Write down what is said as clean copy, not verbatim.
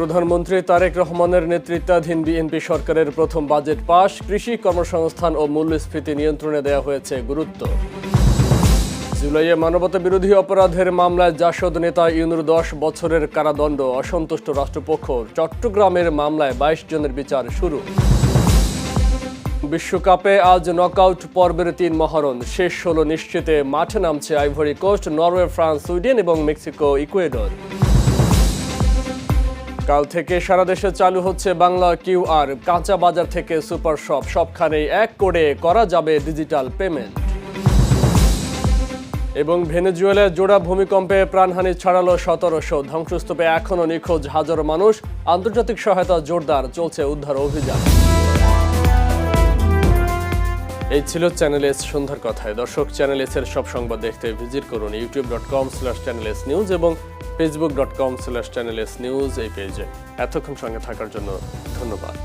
প্রধানমন্ত্রী তারেক রহমানের নেতৃত্বাধীন বিএনপি সরকারের প্রথম বাজেট পাস। কৃষি, কর্মসংস্থান ও মূল্যস্ফীতি নিয়ন্ত্রণে দেওয়া হয়েছে গুরুত্ব। জুলাইয়ে মানবতাবিরোধী অপরাধের মামলায় জাসদ নেতা ইউনূর 10 বছরের কারাদণ্ড। অসন্তুষ্ট রাষ্ট্রপক্ষ। চট্টগ্রামের মামলায় 22 জনের বিচার শুরু। বিশ্বকাপে আজ নকআউট পর্বের 3 মহারণ। শেষ 16 নিশ্চিতে মাঠে নামছে Ivory Coast, Norway, France, Sweden এবং মেক্সিকো, ইকুয়েডর। কাল থেকে সারা দেশে চালু হচ্ছে বাংলা কিউআর। কাঁচা বাজার থেকে সুপার শপ, সবখানেই এক কোডে করা যাবে ডিজিটাল পেমেন্ট। এবং ভেনেজুয়েলায় জোড়া ভূমিকম্পে প্রাণহানি ছড়ালো 1700। ধ্বংসস্তূপে এখনও নিখোঁজ হাজারো মানুষ। আন্তর্জাতিক সহায়তা জোরদার, চলছে উদ্ধার অভিযান। এই ছিল চ্যানেল এস সন্ধ্যার কথায়। দর্শক, চ্যানেল এস এর সব সংবাদ দেখতে ভিজিট করুন youtube.com/channels এবং facebook.com/channelsnews এই পেজে। এতক্ষণ সঙ্গে থাকার জন্য ধন্যবাদ।